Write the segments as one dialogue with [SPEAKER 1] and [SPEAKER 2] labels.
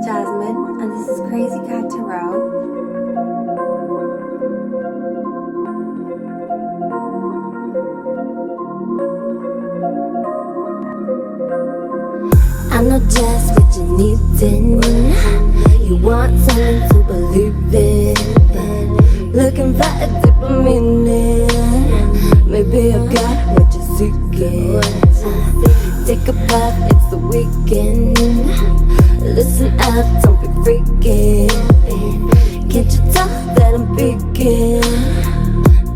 [SPEAKER 1] Jasmine, and this is Crazy Cat Tarot.
[SPEAKER 2] I know just what you needin'. You want something to believe in, looking for a deeper meaning. Maybe I've got what you're seeking. Take a puff, it's the weekend. Listen up, don't be freaking. Can't you tell that I'm peeking?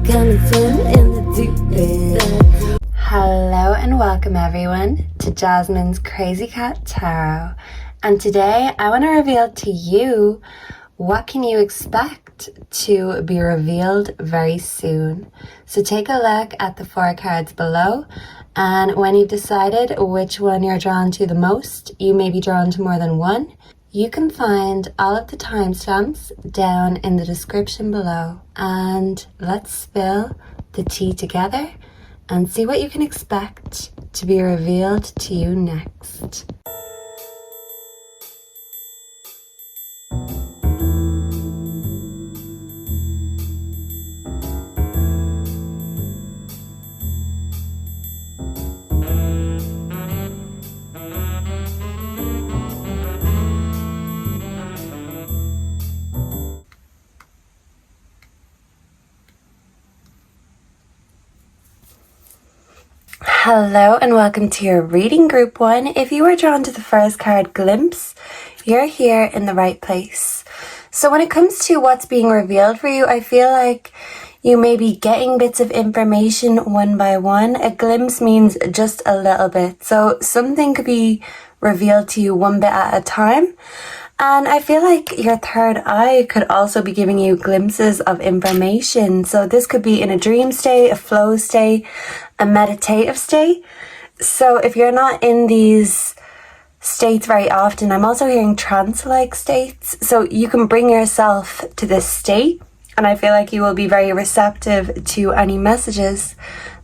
[SPEAKER 2] Coming swim in the deep end.
[SPEAKER 1] Hello and welcome everyone to Jasmine's Crazy Cat Tarot. And today I want to reveal to you what can you expect to be revealed very soon. So take a look at the 4 cards below, and when you've decided which one you're drawn to the most, you may be drawn to more than one. You can find all of the timestamps down in the description below. And let's spill the tea together and see what you can expect to be revealed to you next. Hello and welcome to your reading group 1. If you were drawn to the first card, Glimpse, you're here in the right place. So when it comes to what's being revealed for you, I feel like you may be getting bits of information one by one. A glimpse means just a little bit. So something could be revealed to you one bit at a time. And I feel like your third eye could also be giving you glimpses of information. So this could be in a dream state, a flow state, a meditative state. So if you're not in these states very often, I'm also hearing trance-like states. So you can bring yourself to this state, and I feel like you will be very receptive to any messages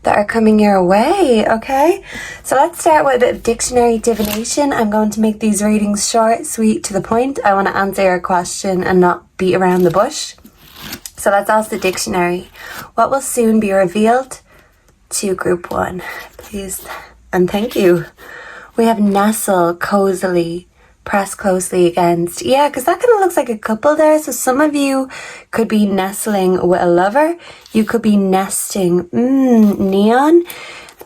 [SPEAKER 1] that are coming your way, okay? So let's start with a dictionary divination. I'm going to make these readings short, sweet, to the point. I want to answer your question and not beat around the bush. So let's ask the dictionary. What will soon be revealed to group 1? Please and thank you. We have nestle, cozily, press closely against. Yeah, because that kind of looks like a couple there. So some of you could be nestling with a lover. You could be nesting. Neon.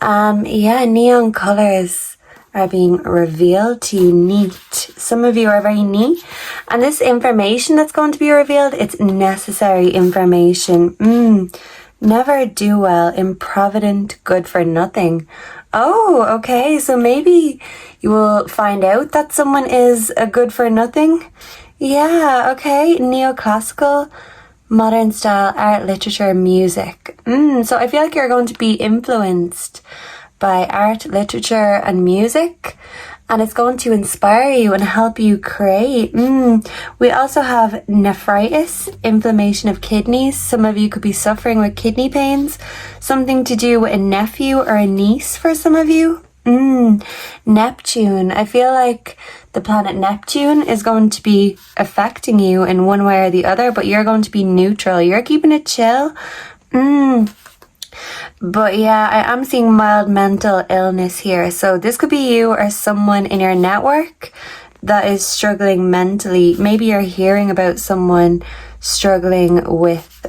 [SPEAKER 1] Yeah, neon colors are being revealed to you. Neat. Some of you are very neat. And this information that's going to be revealed, it's necessary information. Never do well, improvident, good for nothing. Oh, okay, so maybe you will find out that someone is a good for nothing. Yeah, okay, neoclassical, modern style, art, literature, music. So I feel like you're going to be influenced by art, literature, and music. And it's going to inspire you and help you create. We also have nephritis, inflammation of kidneys. Some of you could be suffering with kidney pains. Something to do with a nephew or a niece for some of you. Neptune. I feel like the planet Neptune is going to be affecting you in one way or the other, but you're going to be neutral. You're keeping it chill. But yeah, I am seeing mild mental illness here. So this could be you or someone in your network that is struggling mentally. Maybe you're hearing about someone struggling with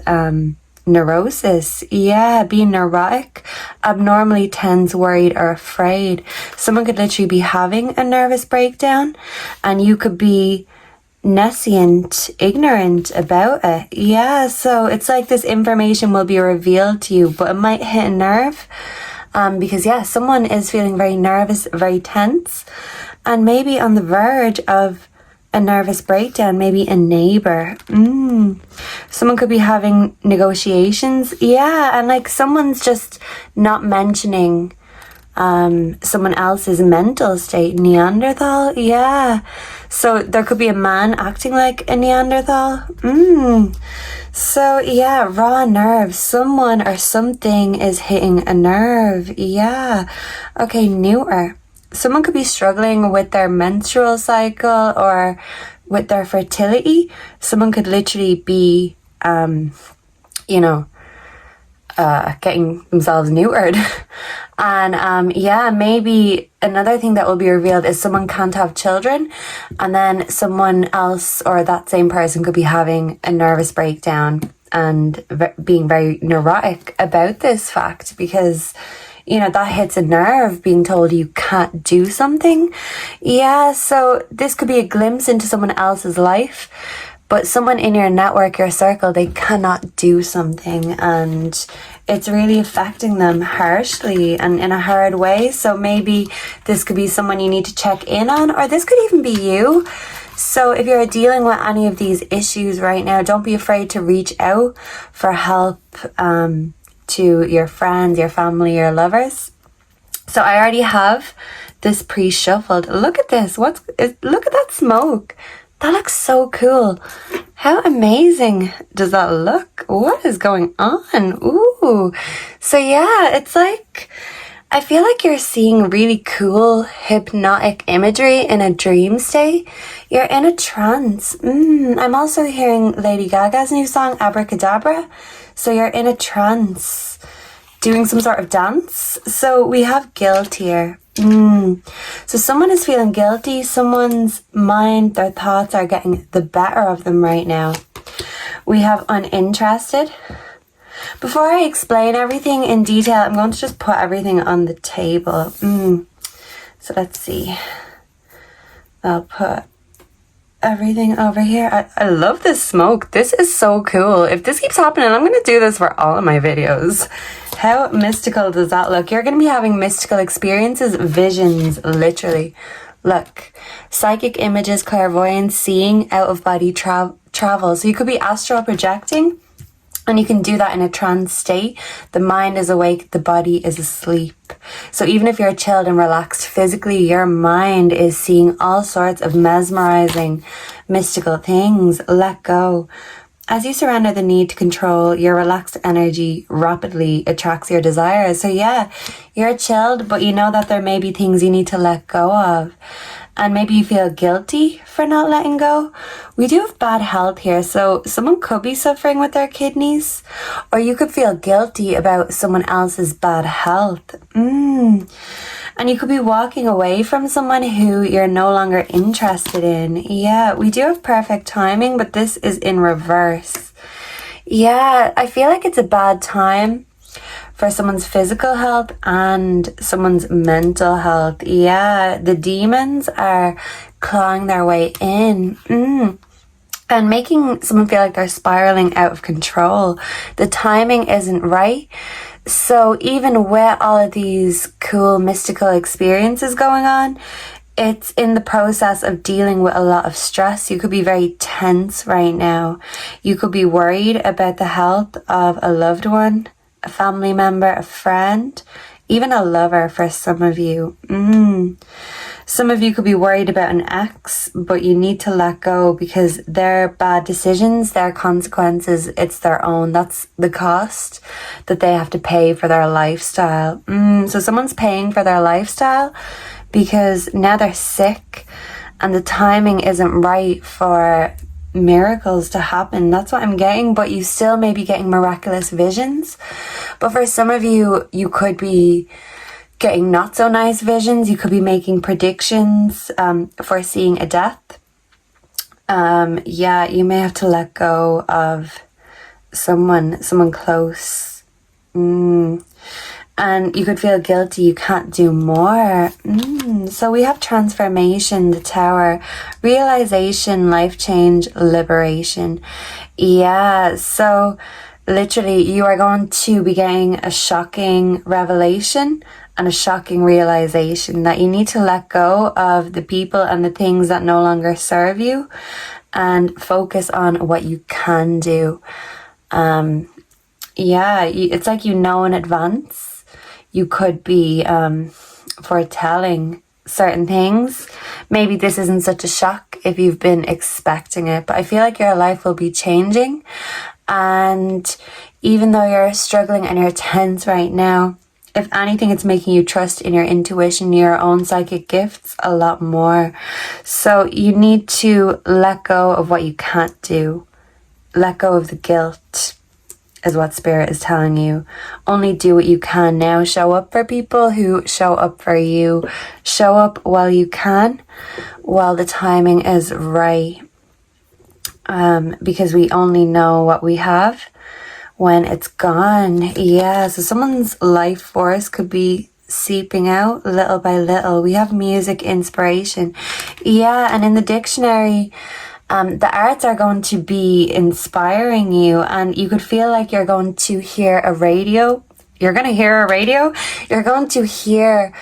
[SPEAKER 1] neurosis. Yeah, being neurotic, abnormally tense, worried, or afraid. Someone could literally be having a nervous breakdown, and you could be nescient, ignorant about it. Yeah, so it's like this information will be revealed to you, but it might hit a nerve because yeah, someone is feeling very nervous, very tense, and maybe on the verge of a nervous breakdown. Maybe a neighbor. Someone could be having negotiations. Yeah, and like someone's just not mentioning someone else's mental state. Neanderthal. Yeah, so there could be a man acting like a Neanderthal. So yeah, raw nerves. Someone or something is hitting a nerve. Yeah. Okay, neuter. someone could be struggling with their menstrual cycle or with their fertility. Someone could literally be, getting themselves neutered. And maybe another thing that will be revealed is someone can't have children, and then someone else or that same person could be having a nervous breakdown and being very neurotic about this fact, because that hits a nerve, being told you can't do something. Yeah, so this could be a glimpse into someone else's life, but someone in your network, your circle, they cannot do something, and it's really affecting them harshly and in a hard way. So maybe this could be someone you need to check in on, or this could even be you. So if you're dealing with any of these issues right now, don't be afraid to reach out for help to your friends, your family, your lovers. So I already have this pre-shuffled. Look at this. Look at that smoke. That looks so cool. How amazing does that look? What is going on? Ooh. So yeah, it's like, I feel like you're seeing really cool hypnotic imagery in a dream state. You're in a trance. I'm also hearing Lady Gaga's new song, Abracadabra. So you're in a trance, doing some sort of dance. So we have guilt here. So someone is feeling guilty. Someone's mind, their thoughts are getting the better of them right now. We have uninterested. Before I explain everything in detail, I'm going to just put everything on the table. So let's see. I'll put everything over here. I love this smoke. This is so cool. If this keeps happening, I'm going to do this for all of my videos. How mystical does that look? You're going to be having mystical experiences, visions, literally. Look, psychic images, clairvoyance, seeing, out of body travel. So you could be astral projecting, and you can do that in a trance state. The mind is awake, the body is asleep. So even if you're chilled and relaxed physically, your mind is seeing all sorts of mesmerizing, mystical things. Let go. As you surrender the need to control, your relaxed energy rapidly attracts your desires. So yeah, you're chilled, but you know that there may be things you need to let go of. And maybe you feel guilty for not letting go. We do have bad health here, so someone could be suffering with their kidneys, or you could feel guilty about someone else's bad health. And you could be walking away from someone who you're no longer interested in. Yeah, we do have perfect timing, but this is in reverse. Yeah, I feel like it's a bad time for someone's physical health and someone's mental health. Yeah, the demons are clawing their way in. And making someone feel like they're spiraling out of control. The timing isn't right. So even with all of these cool mystical experiences going on, it's in the process of dealing with a lot of stress. You could be very tense right now. You could be worried about the health of a loved one, a family member, a friend, even a lover for some of you. Some of you could be worried about an ex, but you need to let go because their bad decisions, their consequences, it's their own. That's the cost that they have to pay for their lifestyle. So someone's paying for their lifestyle because now they're sick and the timing isn't right for miracles to happen. That's what I'm getting, but you still may be getting miraculous visions. But for some of you, you could be getting not so nice visions. You could be making predictions, foreseeing a death. Yeah, you may have to let go of someone close. And you could feel guilty, you can't do more. So we have transformation, the Tower, realization, life change, liberation. Yeah, so literally you are going to be getting a shocking revelation and a shocking realization that you need to let go of the people and the things that no longer serve you and focus on what you can do. Yeah, it's like you know in advance. You could be foretelling certain things. Maybe this isn't such a shock if you've been expecting it, but I feel like your life will be changing. And even though you're struggling and you're tense right now, If anything, it's making you trust in your intuition, your own psychic gifts a lot more. So you need to let go of what you can't do. Let go of the guilt, is what Spirit is telling you. Only do what you can now. Show up for people who show up for you. Show up while you can, while the timing is right. Because we only know what we have when it's gone. Yeah, so someone's life force could be seeping out little by little. We have music inspiration. Yeah, and in the dictionary, the arts are going to be inspiring you, and you could feel like you're going to hear a radio. You're going to hear a radio. You're going to hear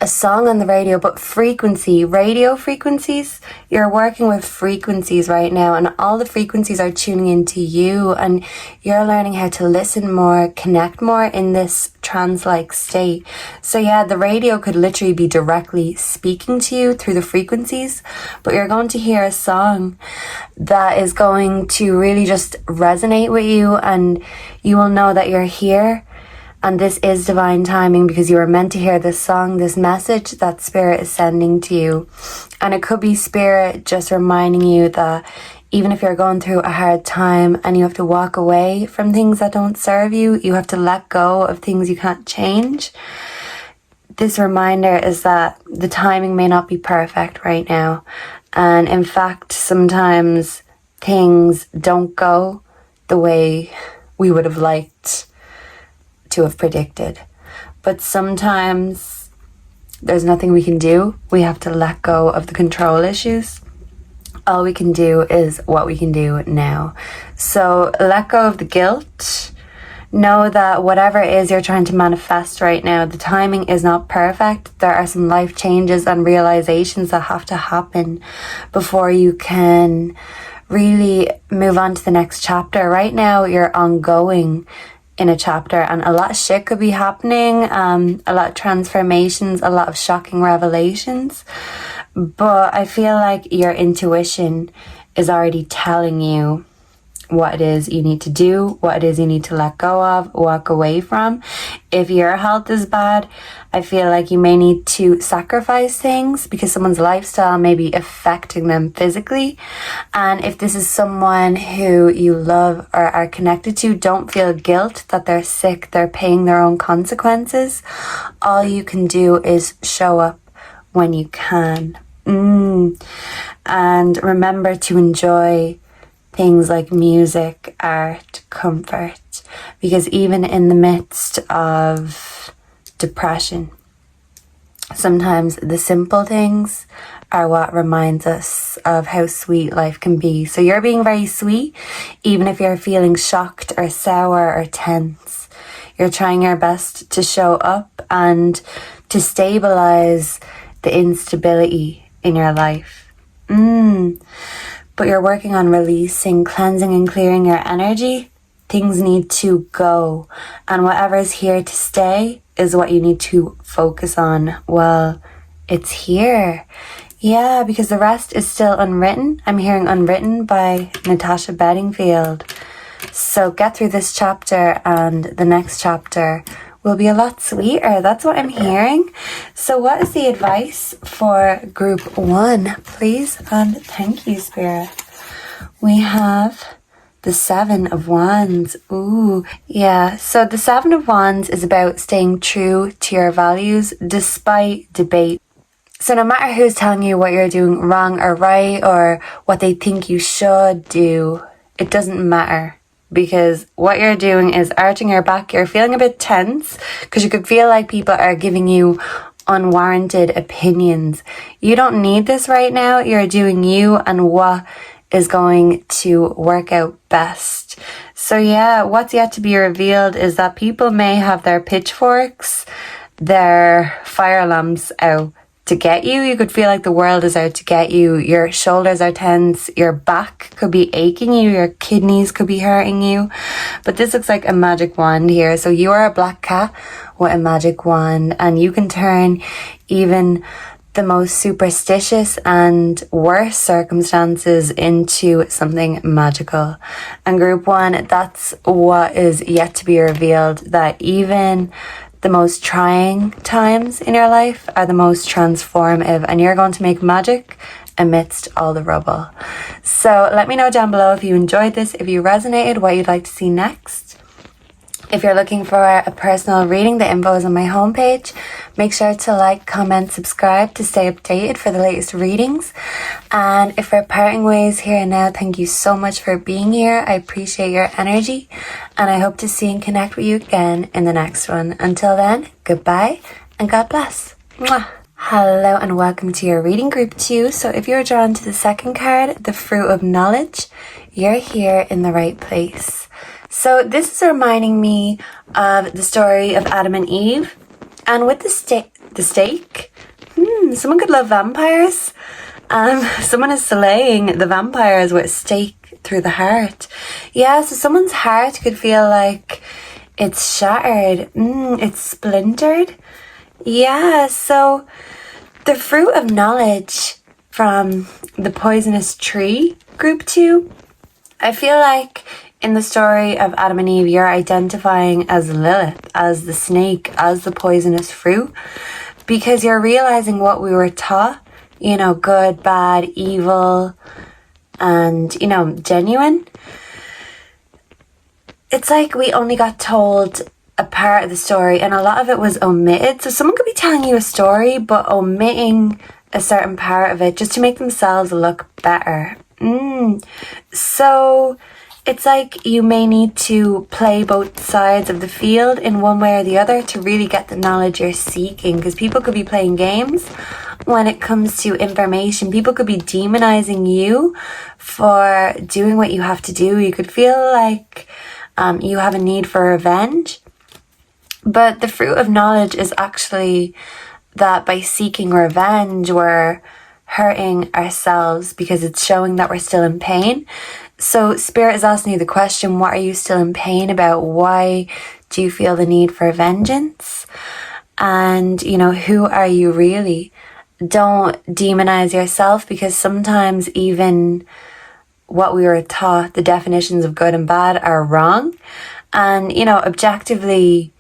[SPEAKER 1] a song on the radio, but radio frequencies. You're working with frequencies right now, and all the frequencies are tuning into you, and you're learning how to listen more, connect more in this trance-like state. So yeah, the radio could literally be directly speaking to you through the frequencies, but you're going to hear a song that is going to really just resonate with you, and you will know that you're here. And this is divine timing, because you were meant to hear this song, this message that Spirit is sending to you. And it could be Spirit just reminding you that even if you're going through a hard time and you have to walk away from things that don't serve you, you have to let go of things you can't change. This reminder is that the timing may not be perfect right now. And in fact, sometimes things don't go the way we would have liked to have predicted. But sometimes there's nothing we can do. We have to let go of the control issues. All we can do is what we can do now. So let go of the guilt. Know that whatever it is you're trying to manifest right now, the timing is not perfect. There are some life changes and realizations that have to happen before you can really move on to the next chapter. Right now, you're ongoing in a chapter, and a lot of shit could be happening, a lot of transformations, a lot of shocking revelations. But I feel like your intuition is already telling you what it is you need to do, what it is you need to let go of, walk away from. If your health is bad, I feel like you may need to sacrifice things because someone's lifestyle may be affecting them physically. And if this is someone who you love or are connected to, don't feel guilt that they're sick, they're paying their own consequences. All you can do is show up when you can. And remember to enjoy things like music, art, comfort, because even in the midst of depression, sometimes the simple things are what reminds us of how sweet life can be. So you're being very sweet, even if you're feeling shocked or sour or tense. You're trying your best to show up and to stabilize the instability in your life. But you're working on releasing, cleansing and clearing your energy. Things need to go. And whatever is here to stay is what you need to focus on. Well, it's here. Yeah, because the rest is still unwritten. I'm hearing Unwritten by Natasha Bedingfield. So get through this chapter and the next chapter will be a lot sweeter. That's what I'm hearing. So what is the advice for group 1, please? And thank you, Spirit. We have the 7 of Wands. Ooh, yeah. So the 7 of Wands is about staying true to your values despite debate. So no matter who's telling you what you're doing wrong or right, or what they think you should do, it doesn't matter. Because what you're doing is arching your back. You're feeling a bit tense because you could feel like people are giving you unwarranted opinions. You don't need this right now. You're doing you and what is going to work out best. So yeah, what's yet to be revealed is that people may have their pitchforks, their fire alarms out to get you. You could feel like the world is out to get you. Your shoulders are tense. Your back could be aching you. Your kidneys could be hurting you. But this looks like a magic wand here. So you are a black cat with a magic wand, and you can turn even the most superstitious and worst circumstances into something magical. And group 1, that's what is yet to be revealed, that even the most trying times in your life are the most transformative, and you're going to make magic amidst all the rubble. So let me know down below if you enjoyed this, if you resonated, what you'd like to see next. If you're looking for a personal reading, the info is on my homepage. Make sure to like, comment, subscribe to stay updated for the latest readings. And if we're parting ways here and now, thank you so much for being here. I appreciate your energy, and I hope to see and connect with you again in the next one. Until then, goodbye and God bless. Mwah. Hello and welcome to your reading group 2. So if you're drawn to the second card, the Fruit of Knowledge, you're here in the right place. So this is reminding me of the story of Adam and Eve. And with the steak, someone could love vampires. Someone is slaying the vampires with a stake through the heart. Yeah, so someone's heart could feel like it's shattered. It's splintered. Yeah, so the Fruit of Knowledge from the Poisonous Tree, group 2, I feel like in the story of Adam and Eve, you're identifying as Lilith, as the snake, as the poisonous fruit, because you're realizing what we were taught, good, bad, evil, and, genuine. It's like we only got told a part of the story, and a lot of it was omitted. So someone could be telling you a story, but omitting a certain part of it just to make themselves look better. So it's like you may need to play both sides of the field in one way or the other to really get the knowledge you're seeking, because people could be playing games when it comes to information. People could be demonizing you for doing what you have to do. You could feel like you have a need for revenge. But the Fruit of Knowledge is actually that by seeking revenge, we're hurting ourselves because it's showing that we're still in pain. So Spirit is asking you the question, what are you still in pain about? Why do you feel the need for vengeance? And, who are you really? Don't demonize yourself, because sometimes even what we were taught, the definitions of good and bad, are wrong. And, objectively,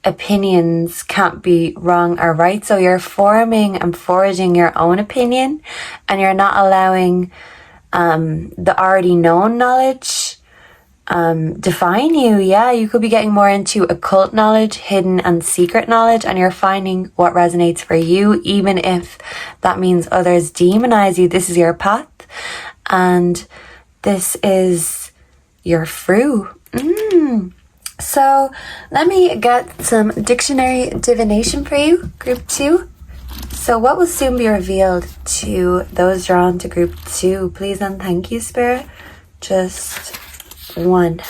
[SPEAKER 1] opinions can't be wrong or right. So you're forming and forging your own opinion, and you're not allowing the already known knowledge define you. Yeah, you could be getting more into occult knowledge, hidden and secret knowledge, and you're finding what resonates for you, even if that means others demonize you. This is your path, and this is your fruit. So let me get some dictionary divination for you, group 2. So what will soon be revealed to those drawn to group 2? Please and thank you, Spirit. Just one.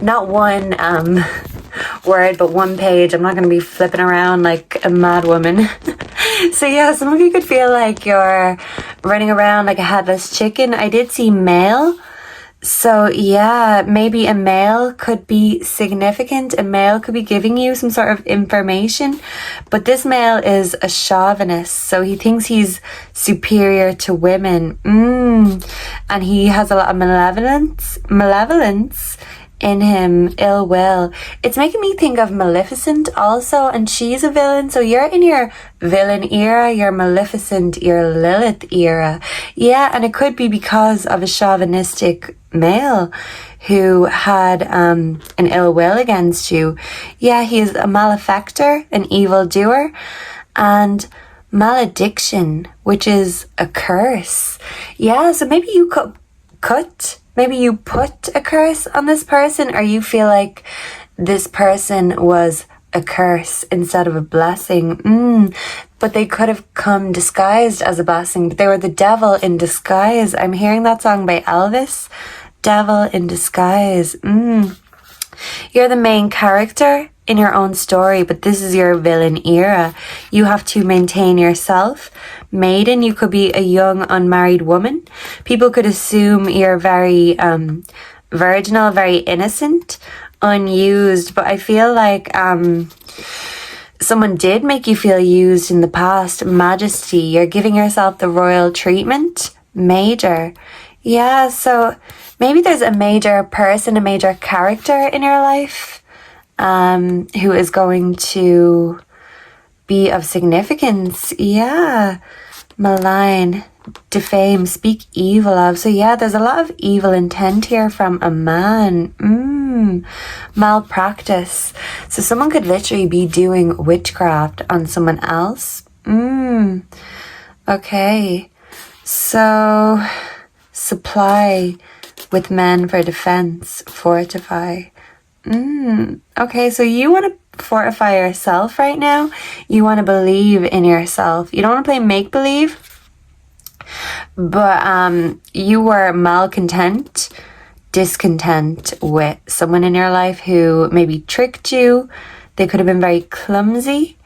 [SPEAKER 1] Not one word, but one page. I'm not going to be flipping around like a mad woman. So yeah, some of you could feel like you're running around like a headless chicken. I did see male. So yeah, maybe a male could be significant. A male could be giving you some sort of information, but this male is a chauvinist, so he thinks he's superior to women. And he has a lot of malevolence in him, ill will. It's making me think of Maleficent also, and she's a villain. So you're in your villain era, your Maleficent, your Lilith era. Yeah, and it could be because of a chauvinistic male who had an ill will against you. Yeah, he is a malefactor, an evildoer, and malediction, which is a curse. Yeah, so maybe you maybe you put a curse on this person, or you feel like this person was a curse instead of a blessing. But they could have come disguised as a blessing, but they were the devil in disguise. I'm hearing that song by Elvis, Devil in Disguise. You're the main character in your own story, but this is your villain era. You have to maintain yourself. Maiden, you could be a young unmarried woman. People could assume you're very virginal, very innocent, unused, but I feel like someone did make you feel used in the past. Majesty, you're giving yourself the royal treatment. Major, yeah, so maybe there's a major person, a major character in your life who is going to be of significance. Yeah. Malign, defame, speak evil of. So yeah, there's a lot of evil intent here from a man. Malpractice. So someone could literally be doing witchcraft on someone else. Okay. So supply with men for defense. Fortify. Okay, so you want to fortify yourself right now. You want to believe in yourself. You don't want to play make-believe. But you were malcontent, discontent with someone in your life who maybe tricked you. They could have been very clumsy.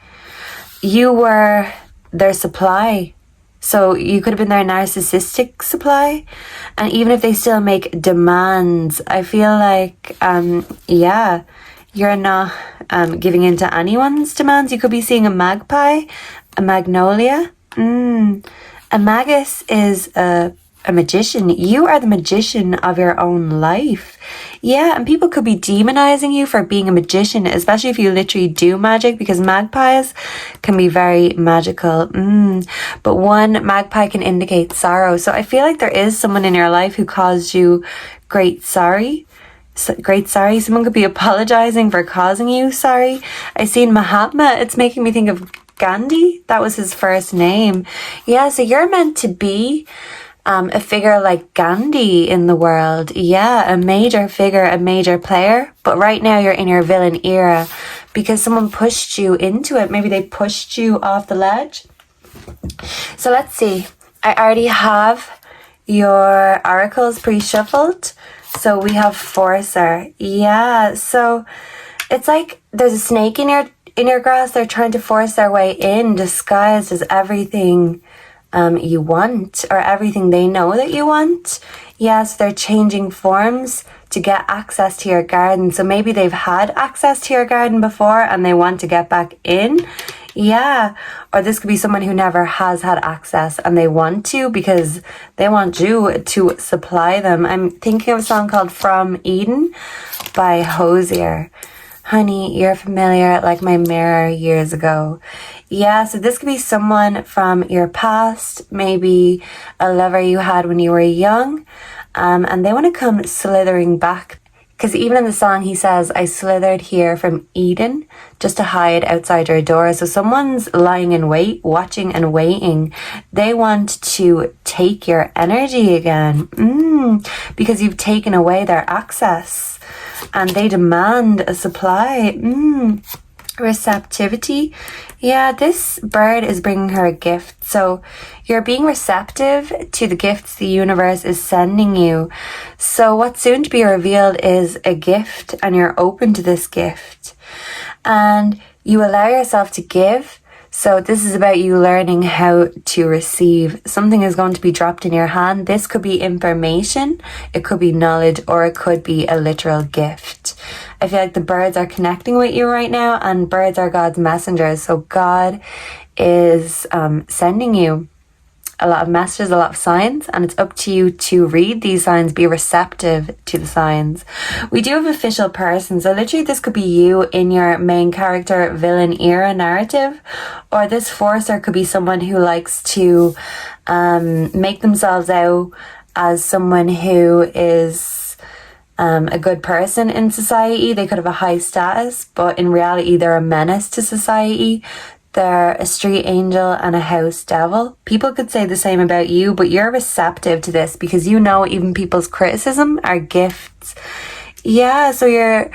[SPEAKER 1] You were their supply. So you could have been their narcissistic supply. And even if they still make demands, I feel like, you're not giving in to anyone's demands. You could be seeing a magpie, a magnolia. A magus is a magician. You are the magician of your own life. Yeah, and people could be demonizing you for being a magician, especially if you literally do magic, because magpies can be very magical. But one magpie can indicate sorrow. So I feel like there is someone in your life who caused you great sorry. Someone could be apologizing for causing you sorry. I seen Mahatma. It's making me think of Gandhi. That was his first name. Yeah, so you're meant to be a figure like Gandhi in the world. Yeah, a major figure, a major player. But right now you're in your villain era because someone pushed you into it. Maybe they pushed you off the ledge. So let's see. I already have your oracles pre-shuffled. So we have Forcer. Yeah, so it's like there's a snake in your grass. They're trying to force their way in, disguised as everything you want, or everything they know that you want. Yes, they're changing forms to get access to your garden. So maybe they've had access to your garden before and they want to get back in. Yeah, or this could be someone who never has had access and they want to because they want you to supply them. I'm thinking of a song called From Eden by Hosier. Honey, you're familiar like my mirror years ago. Yeah, so this could be someone from your past, maybe a lover you had when you were young, and they want to come slithering back. Because even in the song, he says, I slithered here from Eden just to hide outside your door. So someone's lying in wait, watching and waiting. They want to take your energy again because you've taken away their access and they demand a supply. Receptivity. Yeah, this bird is bringing her a gift. So you're being receptive to the gifts the universe is sending you. So what's soon to be revealed is a gift, and you're open to this gift. And you allow yourself to give. So this is about you learning how to receive. Something is going to be dropped in your hand. This could be information, it could be knowledge, or it could be a literal gift. I feel like the birds are connecting with you right now, and birds are God's messengers. So God is sending you a lot of messages, a lot of signs, and it's up to you to read these signs, be receptive to the signs. We do have official person, so literally this could be you in your main character villain era narrative, or this forcer could be someone who likes to make themselves out as someone who is a good person in society. They could have a high status, but in reality they're a menace to society. They're a street angel and a house devil. People could say the same about you, but you're receptive to this because you know even people's criticism are gifts. Yeah, so you're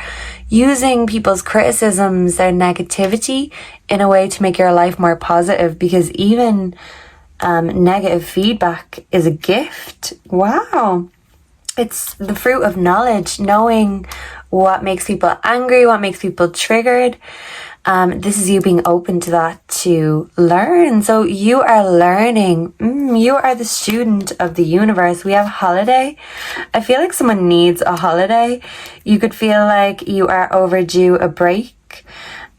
[SPEAKER 1] using people's criticisms, their negativity, in a way to make your life more positive, because even negative feedback is a gift. Wow. It's the fruit of knowledge, knowing what makes people angry, what makes people triggered. This is you being open to that to learn. So you are learning. You are the student of the universe. We have holiday. I feel like someone needs a holiday. You could feel like you are overdue a break.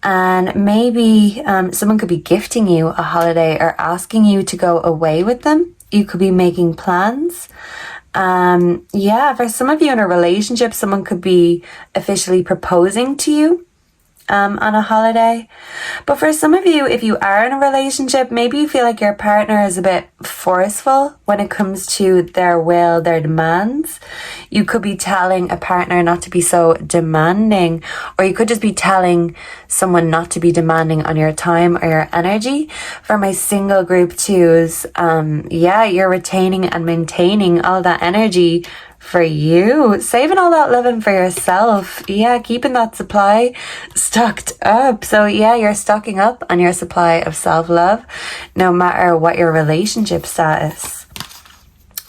[SPEAKER 1] And maybe someone could be gifting you a holiday or asking you to go away with them. You could be making plans. For some of you in a relationship, someone could be officially proposing to you. on a holiday. But for some of you, if you are in a relationship, maybe you feel like your partner is a bit forceful when it comes to their will, their demands. You could be telling a partner not to be so demanding, or you could just be telling someone not to be demanding on your time or your energy. For my single group twos, you're retaining and maintaining all that energy for you, saving all that loving for yourself. Yeah, keeping that supply stocked up. So yeah, you're stocking up on your supply of self-love, no matter what your relationship status.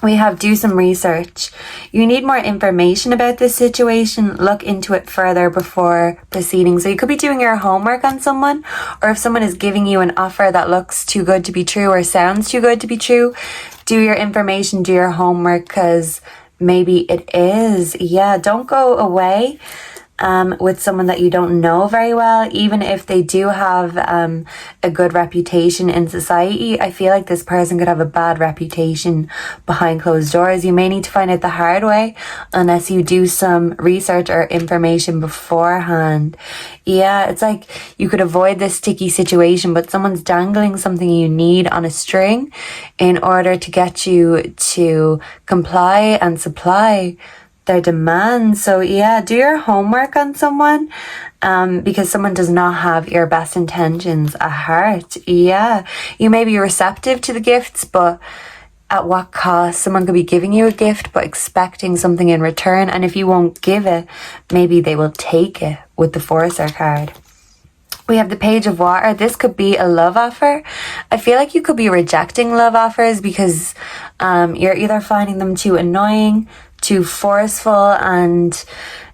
[SPEAKER 1] We have do some research. You need more information about this situation. Look into it further before proceeding. So you could be doing your homework on someone, or if someone is giving you an offer that looks too good to be true or sounds too good to be true, do your information, do your homework, because maybe it is. Yeah, don't go away with someone that you don't know very well, even if they do have a good reputation in society. I feel like this person could have a bad reputation behind closed doors. You may need to find out the hard way unless you do some research or information beforehand. Yeah, it's like you could avoid this sticky situation, but someone's dangling something you need on a string in order to get you to comply and supply their demands. So yeah, do your homework on someone, because someone does not have your best intentions at heart. Yeah, you may be receptive to the gifts, but at what cost? Someone could be giving you a gift but expecting something in return, and if you won't give it, maybe they will take it with the Forcer card. We have the Page of Water. This could be a love offer. I feel like you could be rejecting love offers because you're either finding them too annoying, too forceful, and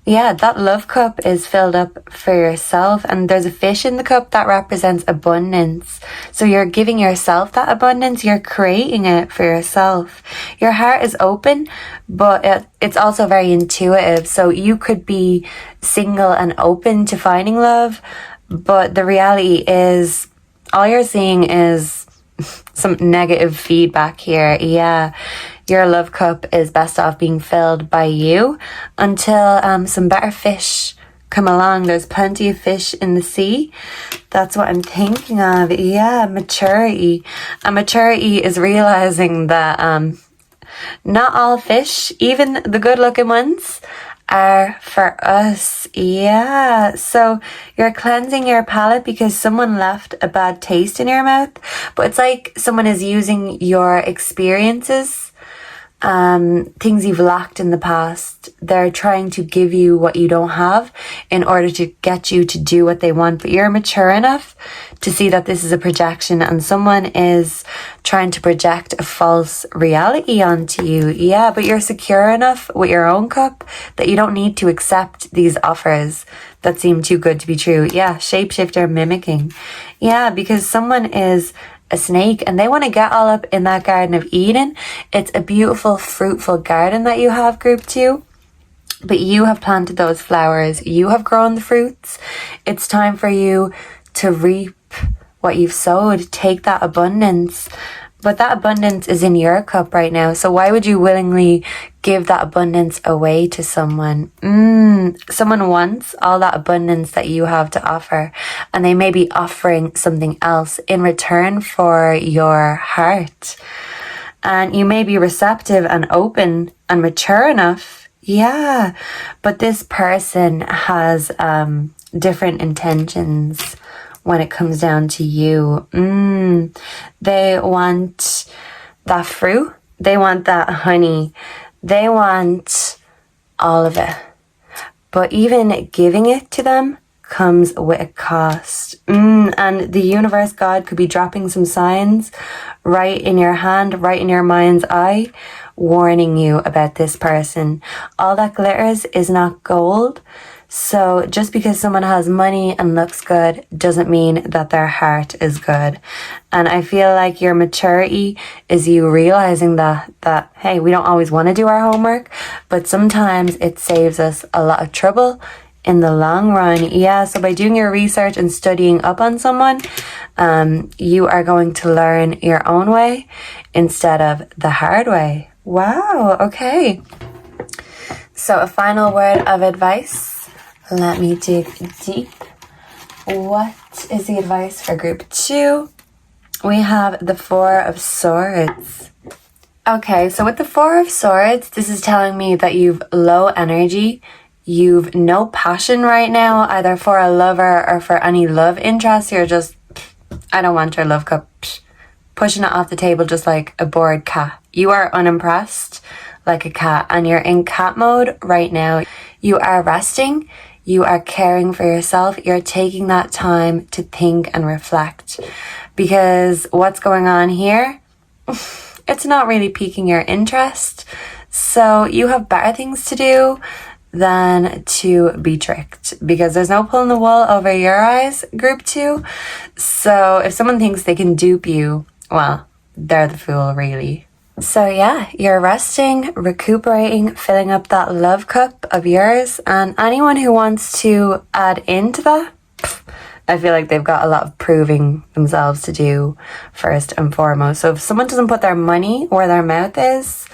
[SPEAKER 1] yeah, that love cup is filled up for yourself, and there's a fish in the cup that represents abundance. So you're giving yourself that abundance, you're creating it for yourself. Your heart is open, but it's also very intuitive. So you could be single and open to finding love, but the reality is all you're seeing is some negative feedback here. Yeah, your love cup is best off being filled by you until some better fish come along. There's plenty of fish in the sea. That's what I'm thinking of. Yeah, maturity. And maturity is realizing that not all fish, even the good looking ones, are for us. Yeah, so you're cleansing your palate because someone left a bad taste in your mouth, but it's like someone is using your experiences, things you've lacked in the past. They're trying to give you what you don't have in order to get you to do what they want, but you're mature enough to see that this is a projection and someone is trying to project a false reality onto you. Yeah, but you're secure enough with your own cup that you don't need to accept these offers that seem too good to be true. Yeah, shapeshifter mimicking. Yeah, because someone is a snake and they want to get all up in that Garden of Eden. It's a beautiful, fruitful garden that you have, group 2. But you have planted those flowers. You have grown the fruits. It's time for you to reap what you've sowed. Take that abundance. But that abundance is in your cup right now. So why would you willingly give that abundance away to someone? Someone wants all that abundance that you have to offer, and they may be offering something else in return for your heart. And you may be receptive and open and mature enough. Yeah, but this person has different intentions when it comes down to you. They want that fruit. They want that honey. They want all of it. But even giving it to them comes with a cost. And the universe, God, could be dropping some signs right in your hand, right in your mind's eye, warning you about this person. All that glitters is not gold. So just because someone has money and looks good doesn't mean that their heart is good. And I feel like your maturity is you realizing that hey, we don't always want to do our homework, but sometimes it saves us a lot of trouble in the long run. Yeah, so by doing your research and studying up on someone, you are going to learn your own way instead of the hard way. Wow, okay. So a final word of advice. Let me dig deep what is the advice for group 2? We have the Four of Swords. Okay, so with the Four of Swords, this is telling me that you've low energy, you've no passion right now, either for a lover or for any love interest. You're just, I don't want your love cup, pushing it off the table just like a bored cat. You are unimpressed like a cat, and you're in cat mode right now. You are resting, you are caring for yourself, you're taking that time to think and reflect, because what's going on here, it's not really piquing your interest. So you have better things to do than to be tricked, because there's no pulling the wool over your eyes, group 2. So if someone thinks they can dupe you, well, they're the fool, really. So yeah, you're resting, recuperating, filling up that love cup of yours, and anyone who wants to add into that, I feel like they've got a lot of proving themselves to do first and foremost. So if someone doesn't put their money where their mouth is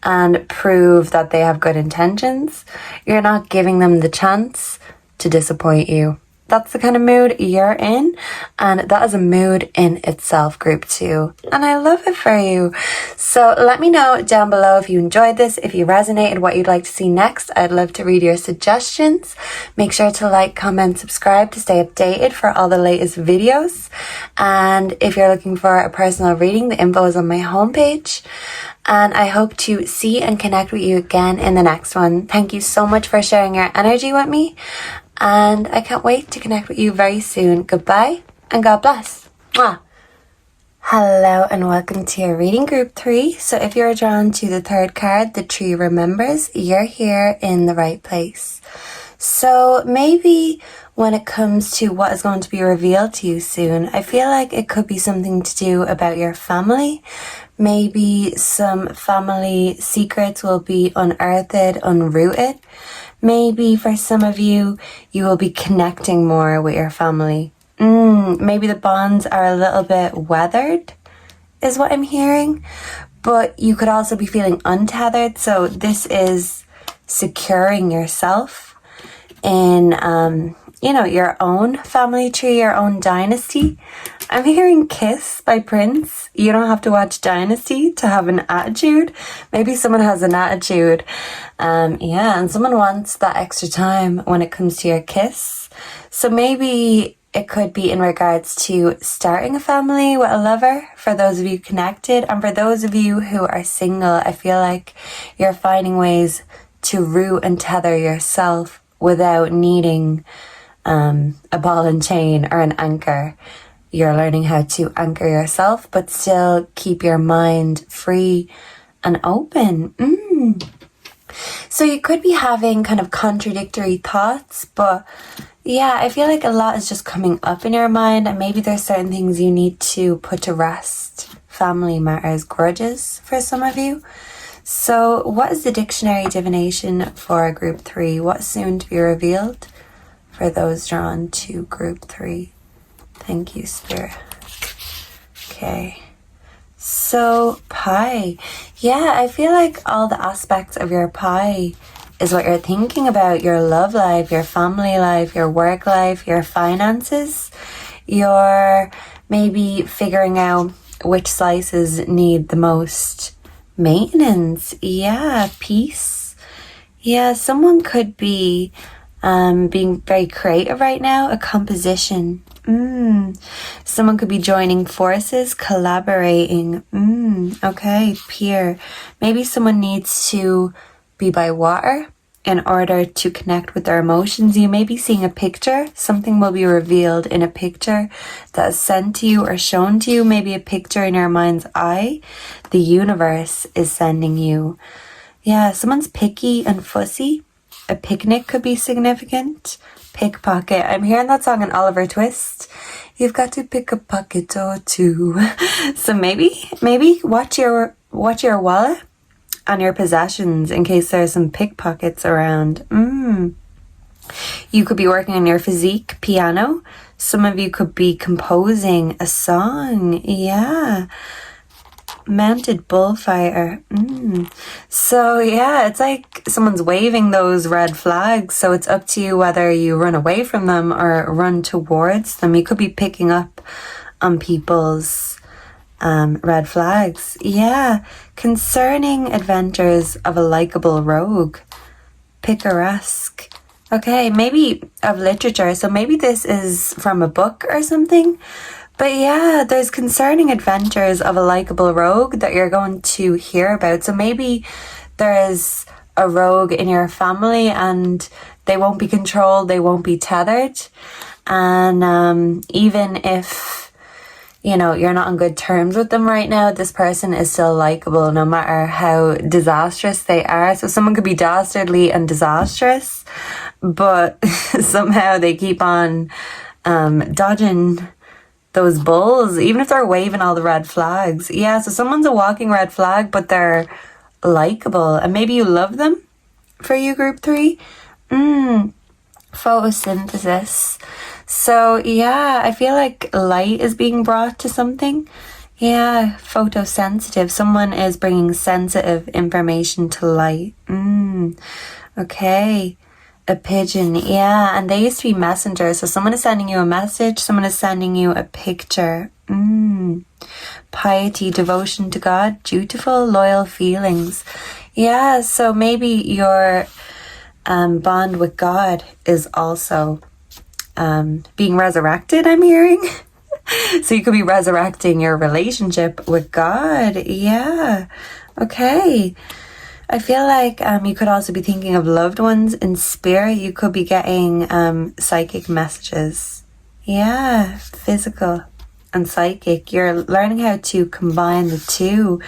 [SPEAKER 1] and prove that they have good intentions, you're not giving them the chance to disappoint you. That's the kind of mood you're in, and that is a mood in itself, group 2. And I love it for you. So let me know down below if you enjoyed this, if you resonated, what you'd like to see next. I'd love to read your suggestions. Make sure to like, comment, subscribe to stay updated for all the latest videos. And if you're looking for a personal reading, the info is on my homepage. And I hope to see and connect with you again in the next one. Thank you so much for sharing your energy with me. And I can't wait to connect with you very soon. Goodbye and God bless. Mwah. Hello and welcome to your reading group 3. So if you're drawn to the third card, the Tree Remembers, you're here in the right place. So maybe when it comes to what is going to be revealed to you soon, I feel like it could be something to do about your family. Maybe some family secrets will be unearthed, unrooted. Maybe for some of you, you will be connecting more with your family. Maybe the bonds are a little bit weathered, is what I'm hearing. But you could also be feeling untethered. So this is securing yourself in, your own family tree, your own dynasty. I'm hearing Kiss by Prince. You don't have to watch Dynasty to have an attitude. Maybe someone has an attitude. And someone wants that extra time when it comes to your kiss. So maybe it could be in regards to starting a family with a lover, for those of you connected. And for those of you who are single, I feel like you're finding ways to root and tether yourself without needing a ball and chain or an anchor. You're learning how to anchor yourself, but still keep your mind free and open. So you could be having kind of contradictory thoughts, but yeah, I feel like a lot is just coming up in your mind, and maybe there's certain things you need to put to rest. Family matters, grudges for some of you. So what is the dictionary divination for group 3? What's soon to be revealed for those drawn to group 3? Thank you, Spirit. Okay. So, pie. Yeah, I feel like all the aspects of your pie is what you're thinking about. Your love life, your family life, your work life, your finances. You're maybe figuring out which slices need the most maintenance. Yeah, peace. Yeah, someone could be being very creative right now. A composition. Someone could be joining forces, collaborating. Okay, peer. Maybe someone needs to be by water in order to connect with their emotions. You may be seeing a picture. Something will be revealed in a picture that is sent to you or shown to you. Maybe a picture in your mind's eye. The universe is sending you. Yeah, someone's picky and fussy. A picnic could be significant. Pickpocket. I'm hearing that song in Oliver Twist. You've got to pick a pocket or two. So maybe watch your wallet and your possessions in case there's some pickpockets around. You could be working on your physique, piano. Some of you could be composing a song. Yeah. Mounted bullfighter. So yeah, it's like like someone's waving those red flags, so it's up to you whether you run away from them or run towards them. You could be picking up on people's red flags. Yeah, concerning adventures of a likable rogue. Picaresque. Okay, maybe of literature, so maybe this is from a book or something. But yeah, there's concerning adventures of a likable rogue that you're going to hear about. So maybe there is a rogue in your family and they won't be controlled, they won't be tethered. And even if, you know, you're not on good terms with them right now, this person is still likable no matter how disastrous they are. So someone could be dastardly and disastrous, but somehow they keep on dodging those bulls, even if they're waving all the red flags. Yeah, so someone's a walking red flag, but they're likable, and maybe you love them. For you, group 3, photosynthesis. So yeah, I feel like light is being brought to something. Yeah, photosensitive. Someone is bringing sensitive information to light. Okay. A pigeon, yeah, and they used to be messengers. So someone is sending you a message, someone is sending you a picture. Piety, devotion to God, dutiful, loyal feelings. Yeah, so maybe your bond with God is also being resurrected, I'm hearing. So you could be resurrecting your relationship with God. Yeah, okay. I feel like you could also be thinking of loved ones in spirit. You could be getting psychic messages. Yeah, physical and psychic. You're learning how to combine the two.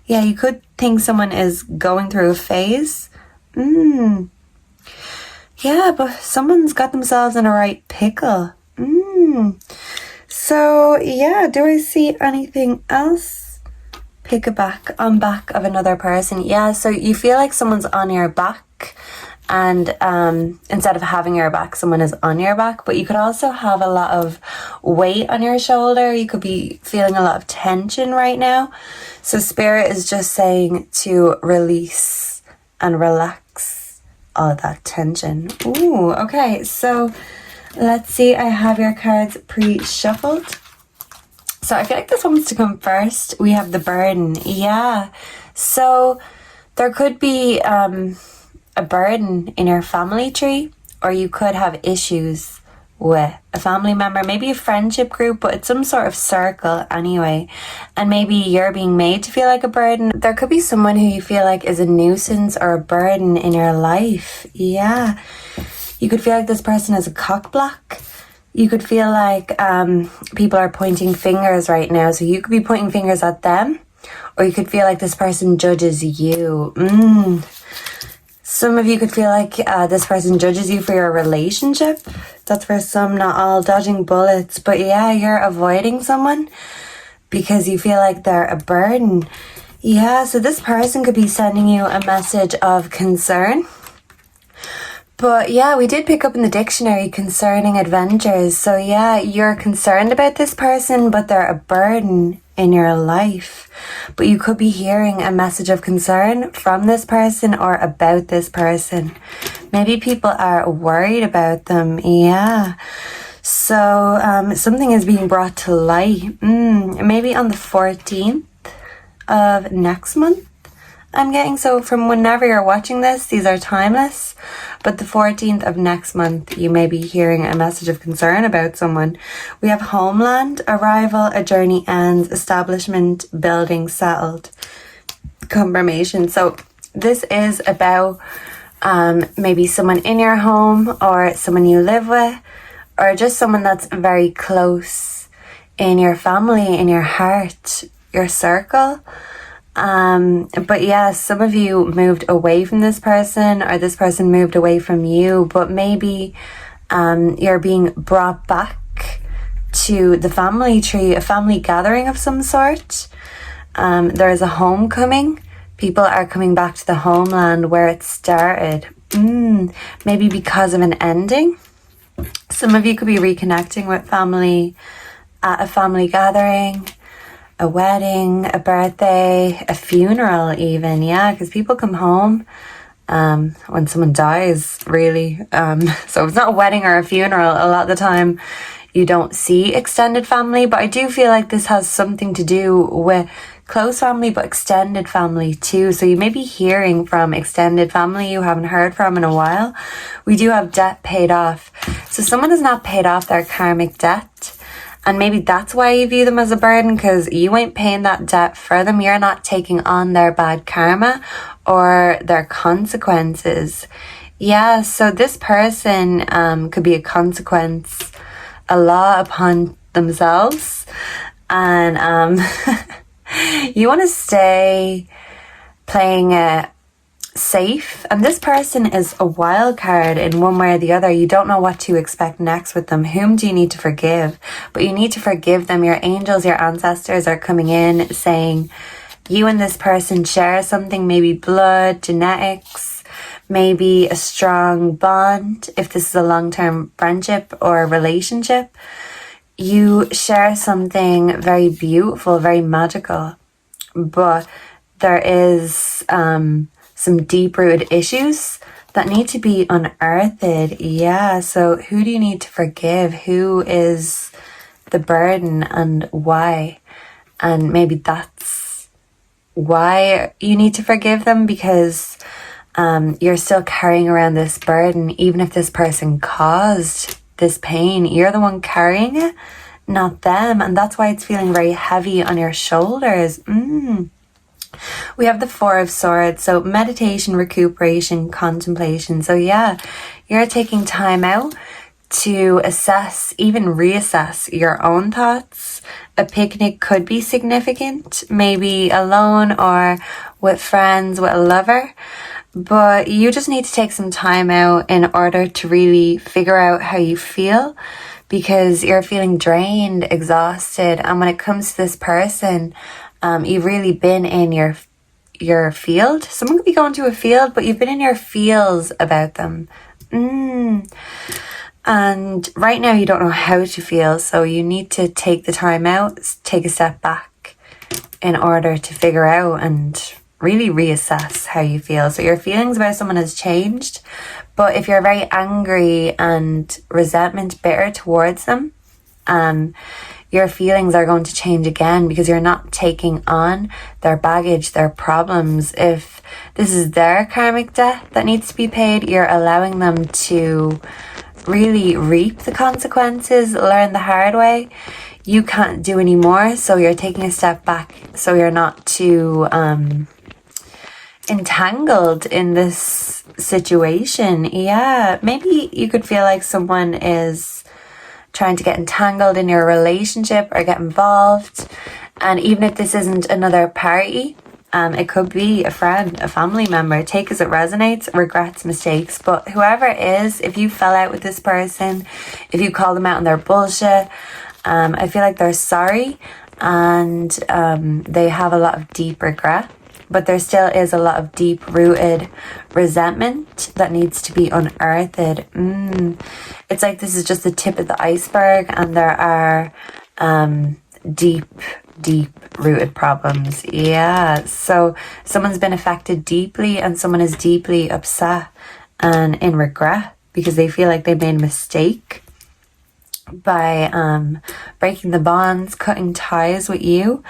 [SPEAKER 1] Yeah, you could think someone is going through a phase. Yeah, but someone's got themselves in a right pickle. So, yeah, do I see anything else? Pick a back on back of another person. Yeah, so you feel like someone's on your back, and instead of having your back, someone is on your back. But you could also have a lot of weight on your shoulder. You could be feeling a lot of tension right now. So spirit is just saying to release and relax all of that tension. Ooh, okay, so let's see. I have your cards pre-shuffled. So I feel like this one wants to come first. We have the burden. Yeah. So there could be a burden in your family tree, or you could have issues with a family member, maybe a friendship group, but it's some sort of circle anyway. And maybe you're being made to feel like a burden. There could be someone who you feel like is a nuisance or a burden in your life. Yeah. You could feel like this person is a cockblock. You could feel like people are pointing fingers right now. So you could be pointing fingers at them, or you could feel like this person judges you. Some of you could feel like this person judges you for your relationship. That's for some, not all, dodging bullets. But yeah, you're avoiding someone because you feel like they're a burden. Yeah, so this person could be sending you a message of concern. But yeah, we did pick up in the dictionary concerning adventures. So yeah, you're concerned about this person, but they're a burden in your life. But you could be hearing a message of concern from this person or about this person. Maybe people are worried about them. Yeah. So something is being brought to light. Maybe on the 14th of next month, I'm getting. So from whenever you're watching this, these are timeless. But the 14th of next month, you may be hearing a message of concern about someone. We have homeland, arrival, a journey ends, establishment, building, settled, confirmation. So this is about maybe someone in your home, or someone you live with, or just someone that's very close in your family, in your heart, your circle. But yeah, some of you moved away from this person, or this person moved away from you, but maybe you're being brought back to the family tree, a family gathering of some sort. There is a homecoming. People are coming back to the homeland where it started. Maybe because of an ending. Some of you could be reconnecting with family at a family gathering, a wedding, a birthday, a funeral even. Yeah, because people come home when someone dies, really. So it's not a wedding or a funeral. A lot of the time you don't see extended family, but I do feel like this has something to do with close family, but extended family too. So you may be hearing from extended family you haven't heard from in a while. We do have debt paid off. So someone has not paid off their karmic debt. And maybe that's why you view them as a burden, because you ain't paying that debt for them. You're not taking on their bad karma or their consequences. Yeah, so this person could be a consequence, a law upon themselves. And you want to stay playing it safe, and this person is a wild card in one way or the other. You don't know what to expect next with them. Whom do you need to forgive? But you need to forgive them. Your angels, your ancestors are coming in saying you and this person share something, maybe blood, genetics, maybe a strong bond. If this is a long-term friendship or relationship, you share something very beautiful, very magical, but there is some deep-rooted issues that need to be unearthed. Yeah, so who do you need to forgive? Who is the burden and why? And maybe that's why you need to forgive them, because you're still carrying around this burden. Even if this person caused this pain, you're the one carrying it, not them. And that's why it's feeling very heavy on your shoulders. We have the Four of Swords, so meditation, recuperation, contemplation. So yeah, you're taking time out to assess, even reassess your own thoughts. A picnic could be significant, maybe alone or with friends, with a lover. But you just need to take some time out in order to really figure out how you feel, because you're feeling drained, exhausted. And when it comes to this person, you've really been in your field. Someone could be going to a field, but you've been in your feels about them. And right now you don't know how to feel, so you need to take the time out, take a step back in order to figure out and really reassess how you feel. So your feelings about someone has changed, but if you're very angry and resentment, bitter towards them, your feelings are going to change again, because you're not taking on their baggage, their problems. If this is their karmic debt that needs to be paid, you're allowing them to really reap the consequences, learn the hard way. You can't do any more, so you're taking a step back so you're not too entangled in this situation. Yeah, maybe you could feel like someone is trying to get entangled in your relationship or get involved. And even if this isn't another party, it could be a friend, a family member. Take as it resonates, regrets, mistakes. But whoever it is, if you fell out with this person, if you call them out on their bullshit, I feel like they're sorry, and they have a lot of deep regret. But there still is a lot of deep-rooted resentment that needs to be unearthed. It's like this is just the tip of the iceberg, and there are deep-rooted problems. Yeah, so someone's been affected deeply, and someone is deeply upset and in regret because they feel like they made a mistake by breaking the bonds, cutting ties with you.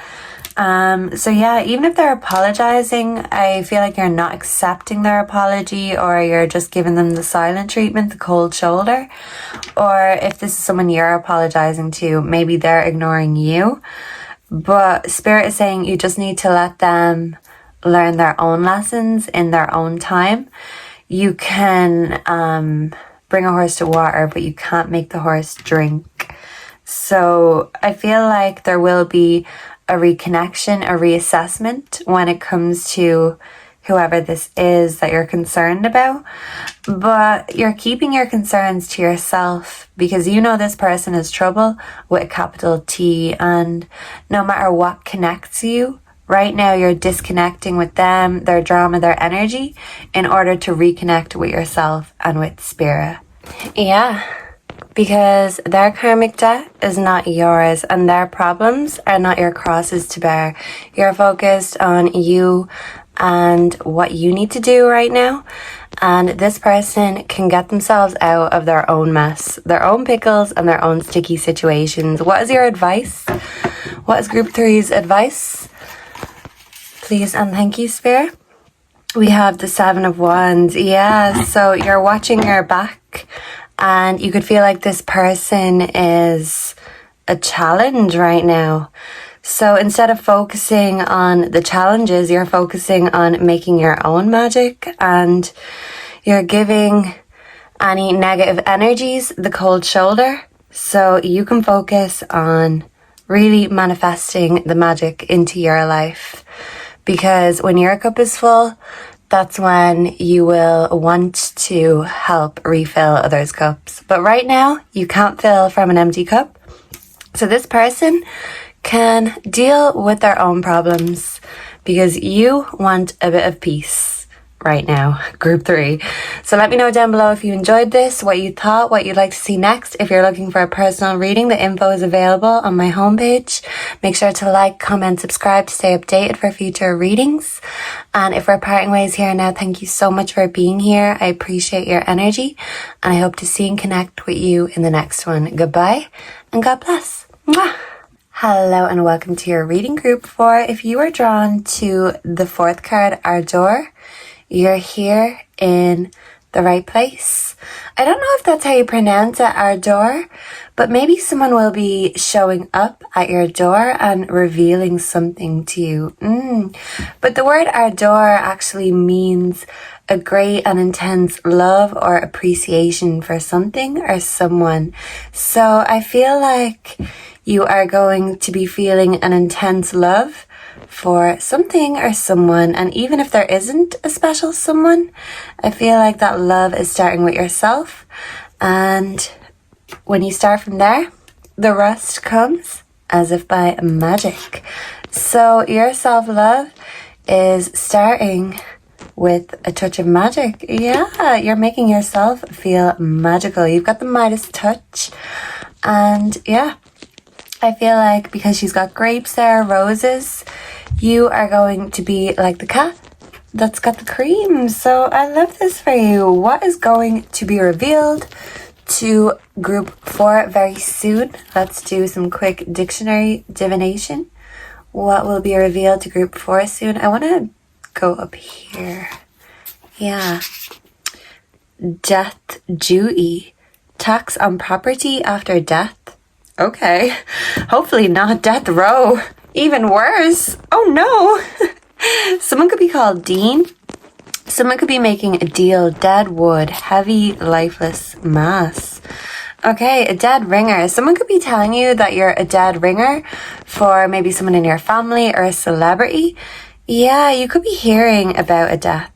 [SPEAKER 1] So yeah, even if they're apologizing, I feel like you're not accepting their apology, or you're just giving them the silent treatment, the cold shoulder. Or if this is someone you're apologizing to, maybe they're ignoring you. But Spirit is saying you just need to let them learn their own lessons in their own time. You can bring a horse to water, but you can't make the horse drink. So I feel like there will be a reconnection, a reassessment when it comes to whoever this is that you're concerned about. But you're keeping your concerns to yourself, because you know this person is trouble with a capital T, and no matter what connects you, right now you're disconnecting with them, their drama, their energy, in order to reconnect with yourself and with spirit. Yeah. Because their karmic debt is not yours, and their problems are not your crosses to bear. You're focused on you and what you need to do right now. And this person can get themselves out of their own mess, their own pickles, and their own sticky situations. What is your advice? What is Group 3's advice? Please and thank you, Spirit. We have the 7 of Wands. Yeah, so you're watching your back and you could feel like this person is a challenge right now. So instead of focusing on the challenges, you're focusing on making your own magic, and you're giving any negative energies the cold shoulder so you can focus on really manifesting the magic into your life. Because when your cup is full, that's when you will want to help refill others' cups. But right now, you can't fill from an empty cup. So this person can deal with their own problems because you want a bit of peace right now, Group 3. So let me know down below if you enjoyed this, what you thought, what you'd like to see next. If you're looking for a personal reading, the info is available on my homepage. Make sure to like, comment, subscribe to stay updated for future readings. And if we're parting ways here now, thank you so much for being here. I appreciate your energy, and I hope to see and connect with you in the next one. Goodbye and God bless. Mwah. Hello and welcome to your reading, Group 4. If you are drawn to the 4th card, Ardor, you're here in the right place. I don't know if that's how you pronounce it, Ardor, but maybe someone will be showing up at your door and revealing something to you. But the word Ardor actually means a great and intense love or appreciation for something or someone. So I feel like you are going to be feeling an intense love for something or someone. And even if there isn't a special someone, I feel like that love is starting with yourself. And when you start from there, the rest comes as if by magic. So your self-love is starting with a touch of magic. Yeah, you're making yourself feel magical. You've got the Midas touch. And yeah, I feel like because she's got grapes there, roses, you are going to be like the cat that's got the cream. So I love this for you. What is going to be revealed to Group 4 very soon? Let's do some quick dictionary divination. What will be revealed to Group 4 soon? I want to go up here. Yeah. Death duty. Tax on property after death. Okay. Hopefully not death row. Even worse. Oh no. Someone could be called Dean. Someone could be making a deal. Dead wood. Heavy, lifeless mass. Okay, a dead ringer. Someone could be telling you that you're a dead ringer for maybe someone in your family or a celebrity. Yeah, you could be hearing about a death.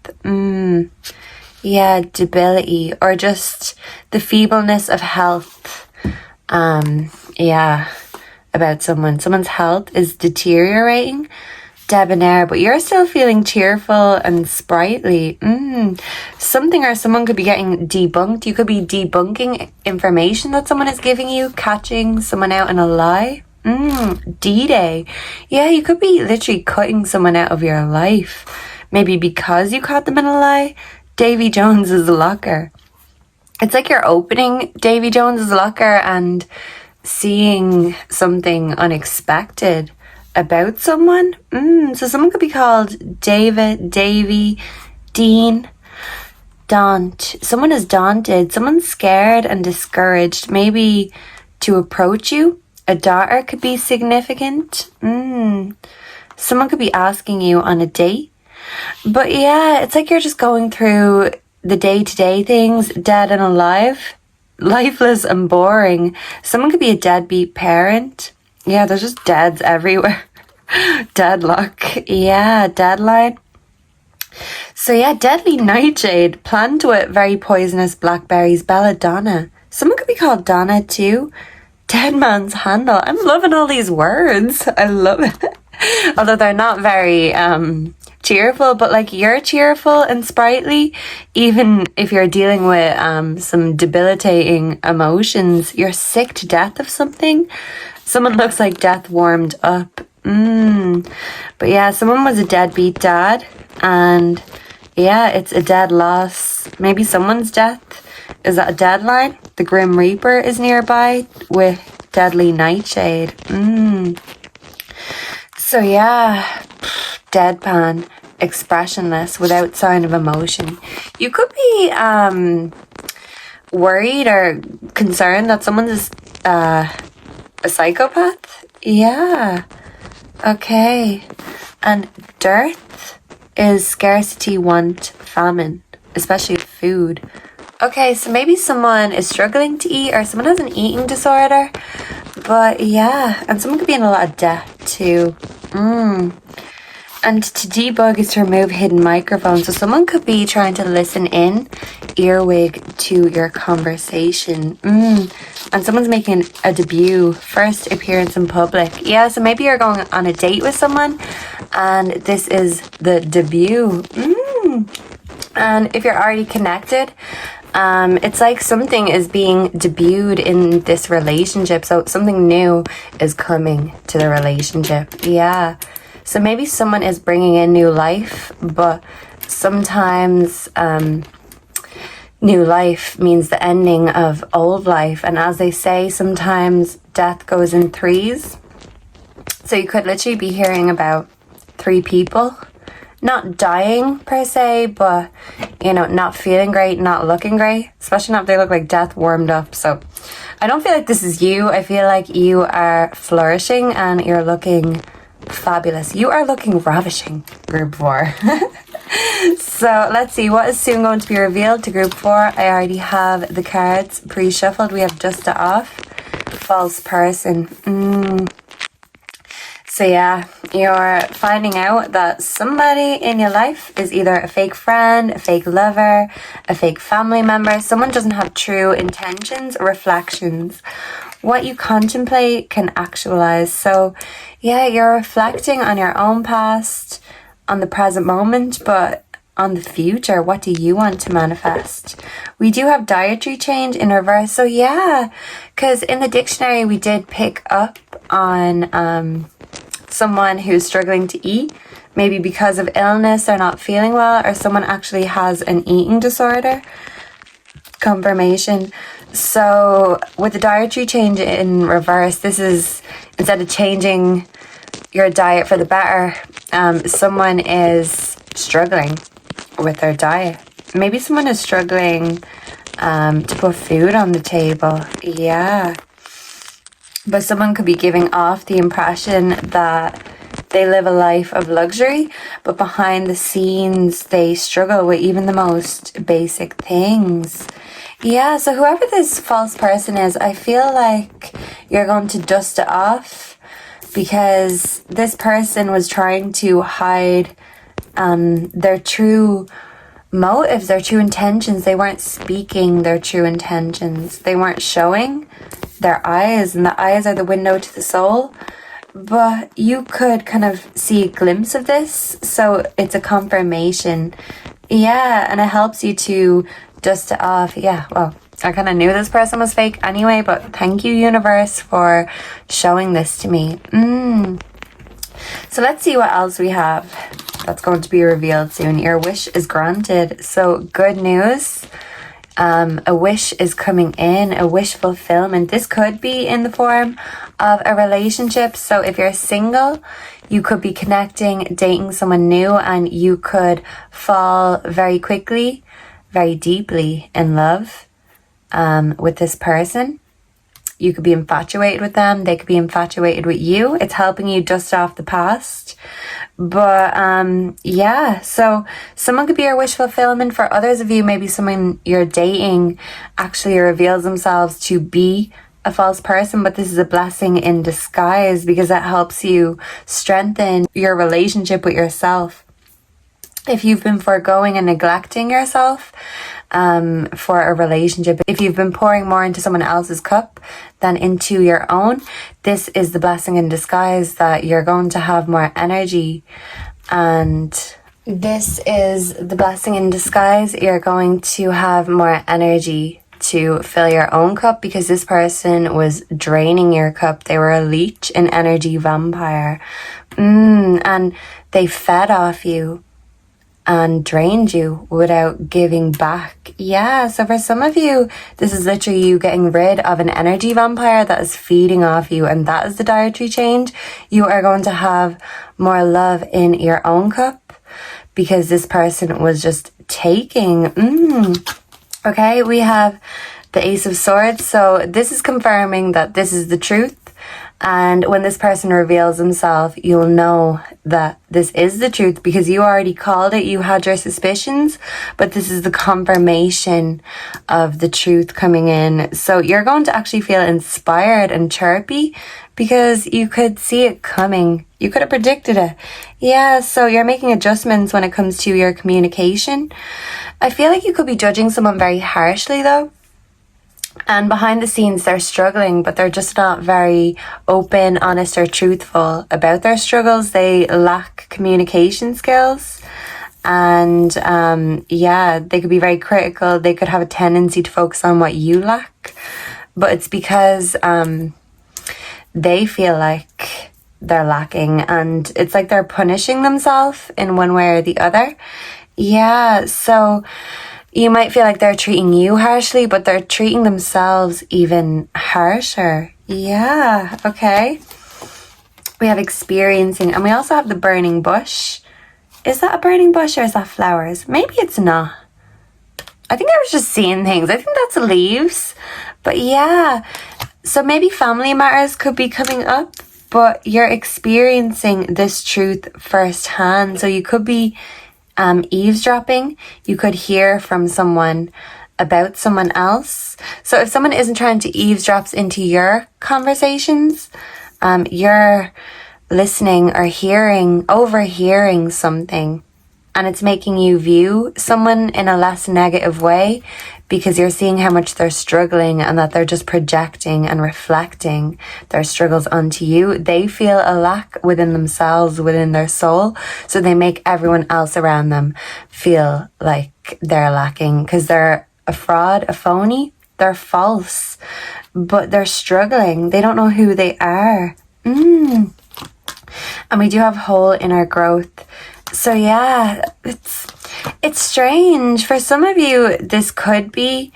[SPEAKER 1] Yeah, debility or just the feebleness of health. Yeah, about someone's health is deteriorating, debonair, but you're still feeling cheerful and sprightly. Something or someone could be getting debunked. You could be debunking information that someone is giving you, catching someone out in a lie. D-Day. Yeah, you could be literally cutting someone out of your life. Maybe because you caught them in a lie. Davy Jones's locker. It's like you're opening Davy Jones's locker and seeing something unexpected about someone. So someone could be called David, Davy, Dean, Daunt. Someone is daunted. Someone's scared and discouraged, maybe to approach you. A daughter could be significant. Someone could be asking you on a date. But yeah, it's like you're just going through the day-to-day things, dead and alive, lifeless and boring. Someone could be a deadbeat parent. Yeah, there's just deads everywhere. Deadlock. Yeah, deadline. So yeah, deadly nightshade, plant with very poisonous blackberries, belladonna. Someone could be called Donna too. Dead man's handle. I'm loving all these words. I love it. Although they're not very cheerful, but like you're cheerful and sprightly, even if you're dealing with some debilitating emotions. You're sick to death of something. Someone looks like death warmed up. But yeah, someone was a deadbeat dad. And yeah, it's a dead loss. Maybe someone's death. Is that a deadline? The Grim Reaper is nearby with deadly nightshade. So yeah, deadpan, expressionless, without sign of emotion. You could be worried or concerned that someone's a psychopath. Yeah. Okay. And dearth is scarcity, want, famine, especially food. Okay, so maybe someone is struggling to eat or someone has an eating disorder. But yeah, and someone could be in a lot of debt too. And to debug is to remove hidden microphones. So someone could be trying to listen in, earwig to your conversation. And someone's making a debut, first appearance in public. Yeah, so maybe you're going on a date with someone and this is the debut. And if you're already connected, it's like something is being debuted in this relationship. So something new is coming to the relationship. Yeah. So maybe someone is bringing in new life, but sometimes new life means the ending of old life. And as they say, sometimes death goes in threes. So you could literally be hearing about 3 people not dying per se, but not feeling great, not looking great, especially not if they look like death warmed up. So I don't feel like this is you. I feel like you are flourishing and you're looking fabulous. You are looking ravishing, group 4. So let's see what is soon going to be revealed to group 4. I already have the cards pre-shuffled. We have Dust It Off, False Person. So yeah, you're finding out that somebody in your life is either a fake friend, a fake lover, a fake family member. Someone doesn't have true intentions or reflections. What you contemplate can actualize. So yeah, you're reflecting on your own past, on the present moment, but on the future. What do you want to manifest? We do have dietary change in reverse. So yeah, because in the dictionary we did pick up on someone who's struggling to eat, maybe because of illness or not feeling well, or someone actually has an eating disorder. Confirmation. So with the dietary change in reverse, this is, instead of changing your diet for the better, someone is struggling with their diet. Maybe someone is struggling to put food on the table. Yeah. But someone could be giving off the impression that they live a life of luxury, but behind the scenes, they struggle with even the most basic things. Yeah, so whoever this false person is, I feel like you're going to dust it off because this person was trying to hide their true motives, their true intentions. They weren't speaking their true intentions. They weren't showing their eyes, and the eyes are the window to the soul. But you could kind of see a glimpse of this, so it's a confirmation. Yeah, and it helps you to dust it off. Yeah, well, I kind of knew this person was fake anyway, but thank you, universe, for showing this to me. So let's see what else we have that's going to be revealed soon. Your wish is granted. So good news. A wish is coming in, a wish fulfillment. This could be in the form of a relationship. So if you're single, you could be connecting, dating someone new, and you could fall very quickly, very deeply in love with this person. You could be infatuated with them. They could be infatuated with you. It's helping you dust off the past. But yeah, so someone could be your wish fulfillment. For others of you, maybe someone you're dating actually reveals themselves to be a false person, but this is a blessing in disguise because it helps you strengthen your relationship with yourself. If you've been foregoing and neglecting yourself for a relationship, if you've been pouring more into someone else's cup than into your own, this is the blessing in disguise that you're going to have more energy. And this is the blessing in disguise. You're going to have more energy to fill your own cup because this person was draining your cup. They were a leech, an energy vampire. And they fed off you. and drained you without giving back. Yeah, so for some of you, this is literally you getting rid of an energy vampire that is feeding off you, and that is the dietary change. You are going to have more love in your own cup because this person was just taking. Okay, we have the Ace of Swords. So this is confirming that this is the truth. And when this person reveals himself, you'll know that this is the truth because you already called it. You had your suspicions, but this is the confirmation of the truth coming in. So you're going to actually feel inspired and chirpy because you could see it coming. You could have predicted it. Yeah, so you're making adjustments when it comes to your communication. I feel like you could be judging someone very harshly though. And behind the scenes, they're struggling, but they're just not very open, honest, or truthful about their struggles. They lack communication skills. And yeah, they could be very critical. They could have a tendency to focus on what you lack. But it's because they feel like they're lacking. And it's like they're punishing themselves in one way or the other. Yeah, so you might feel like they're treating you harshly, but they're treating themselves even harsher. Yeah, okay. We have experiencing, and we also have the burning bush. Is that a burning bush or is that flowers? Maybe it's not. I think I was just seeing things. I think that's leaves. But yeah, so maybe family matters could be coming up, but you're experiencing this truth firsthand. So you could be eavesdropping. You could hear from someone about someone else. So if someone isn't trying to eavesdrop into your conversations, you're listening or overhearing something, and it's making you view someone in a less negative way because you're seeing how much they're struggling and that they're just projecting and reflecting their struggles onto you. They feel a lack within themselves, within their soul, so they make everyone else around them feel like they're lacking because they're a fraud, a phony. They're false, but they're struggling. They don't know who they are. And we do have whole inner growth. So yeah, it's strange. For some of you, this could be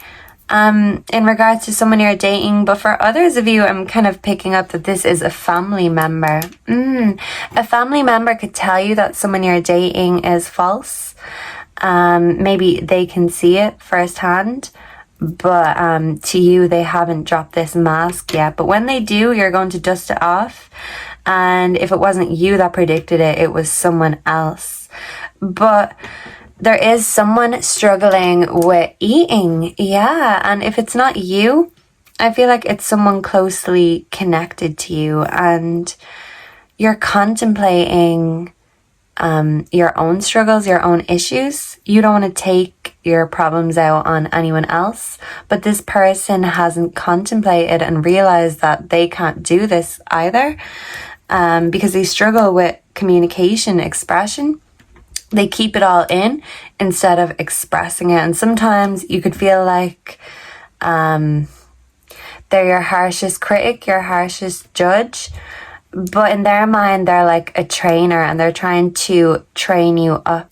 [SPEAKER 1] in regards to someone you're dating, but for others of you, I'm kind of picking up that this is a family member. A family member could tell you that someone you're dating is false. Maybe they can see it firsthand, but to you, they haven't dropped this mask yet. But when they do, you're going to dust it off. And if it wasn't you that predicted it, it was someone else. But there is someone struggling with eating. Yeah. And if it's not you, I feel like it's someone closely connected to you, and you're contemplating your own struggles, your own issues. You don't want to take your problems out on anyone else, but this person hasn't contemplated and realized that they can't do this either, because they struggle with communication, expression. They keep it all in instead of expressing it. And sometimes you could feel like they're your harshest critic, your harshest judge. But in their mind, they're like a trainer, and they're trying to train you up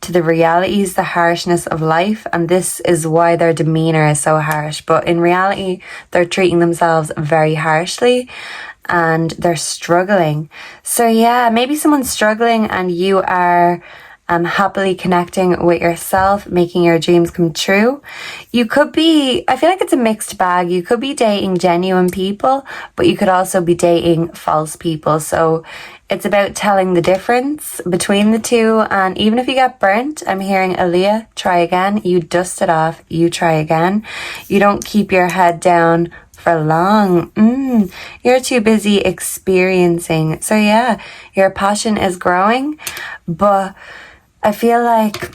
[SPEAKER 1] to the realities, the harshness of life. And this is why their demeanor is so harsh. But in reality, they're treating themselves very harshly, and they're struggling. So yeah, maybe someone's struggling and you are happily connecting with yourself, making your dreams come true. You could be, I feel like it's a mixed bag. You could be dating genuine people, but you could also be dating false people. So it's about telling the difference between the two. And even if you get burnt, I'm hearing Aaliyah, try again. You dust it off, you try again. You don't keep your head down for long. You're too busy experiencing. So yeah, your passion is growing, but I feel like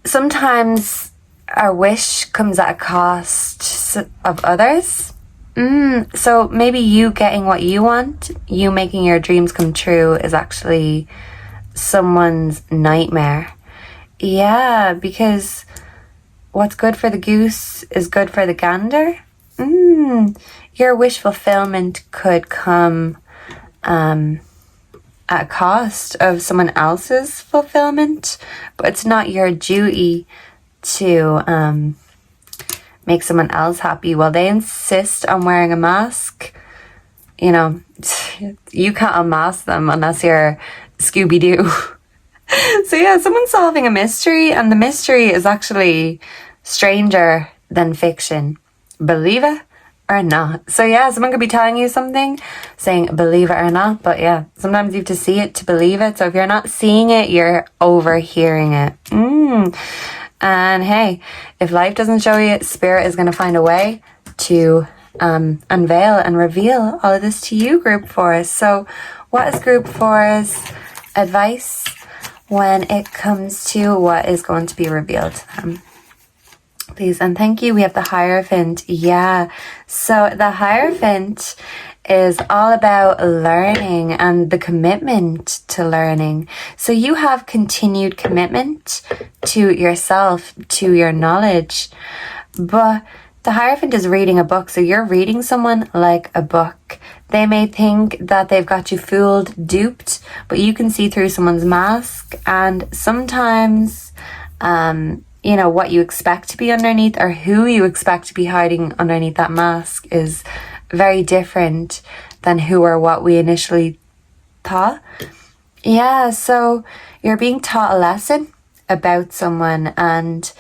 [SPEAKER 1] sometimes our wish comes at a cost of others. So maybe you getting what you want, you making your dreams come true, is actually someone's nightmare. Yeah, because what's good for the goose is good for the gander. Your wish fulfillment could come at a cost of someone else's fulfillment, but it's not your duty to make someone else happy while they insist on wearing a mask. You know, you can't unmask them unless you're Scooby-Doo. So yeah, someone's solving a mystery, and the mystery is actually stranger than fiction. Believe it or not. So yeah, someone could be telling you something, saying believe it or not, but yeah, sometimes you have to see it to believe it. So if you're not seeing it, you're overhearing it. And hey, if life doesn't show you, Spirit is going to find a way to unveil and reveal all of this to you, Group 4s. So what is Group 4's advice when it comes to what is going to be revealed to them? Please and thank you. We have the Hierophant. Yeah. So the Hierophant is all about learning and the commitment to learning. So you have continued commitment to yourself, to your knowledge. But the Hierophant is reading a book. So you're reading someone like a book. They may think that they've got you fooled, duped, but you can see through someone's mask. And sometimes, you know, what you expect to be underneath or who you expect to be hiding underneath that mask is very different than who or what we initially thought. Yeah, so you're being taught a lesson about someone and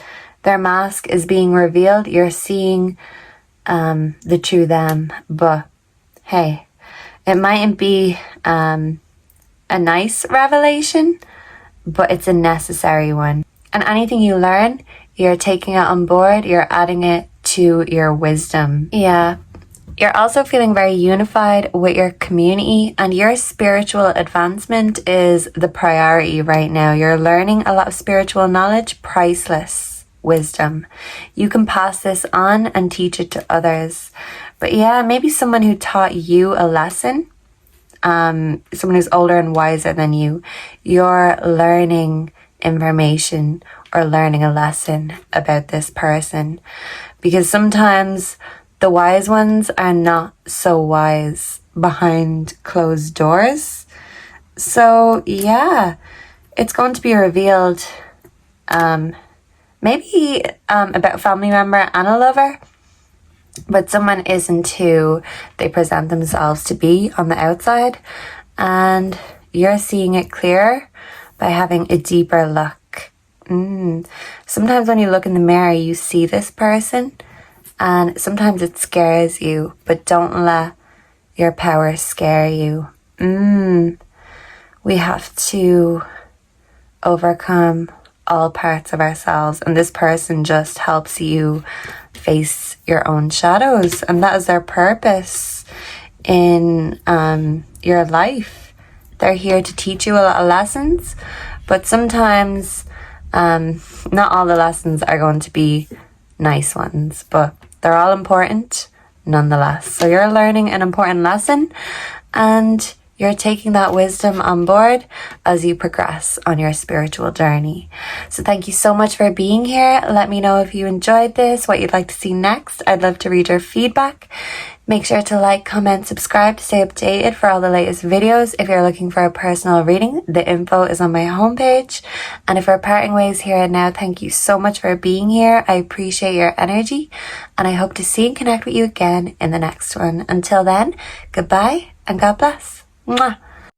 [SPEAKER 1] their mask is being revealed. You're seeing the true them, but hey, it mightn't be a nice revelation, but it's a necessary one. And anything you learn, you're taking it on board, you're adding it to your wisdom. Yeah. You're also feeling very unified with your community, and your spiritual advancement is the priority right now. You're learning a lot of spiritual knowledge, priceless wisdom. You can pass this on and teach it to others. But yeah, maybe someone who taught you a lesson, someone who's older and wiser than you, you're learning information or learning a lesson about this person, because sometimes the wise ones are not so wise behind closed doors. So yeah, it's going to be revealed maybe about a family member and a lover, but someone isn't who they present themselves to be on the outside, and you're seeing it clearer by having a deeper look. Sometimes when you look in the mirror, you see this person, and sometimes it scares you, but don't let your power scare you. We have to overcome all parts of ourselves, and this person just helps you face your own shadows, and that is their purpose in your life. They're here to teach you a lot of lessons, but sometimes not all the lessons are going to be nice ones, but they're all important nonetheless. So you're learning an important lesson, and you're taking that wisdom on board as you progress on your spiritual journey. So thank you so much for being here. Let me know if you enjoyed this, what you'd like to see next. I'd love to read your feedback. Make sure to like, comment, subscribe to stay updated for all the latest videos. If you're looking for a personal reading, the info is on my homepage. And if we're parting ways here and now, thank you so much for being here. I appreciate your energy, and I hope to see and connect with you again in the next one. Until then, goodbye and God bless. Mwah.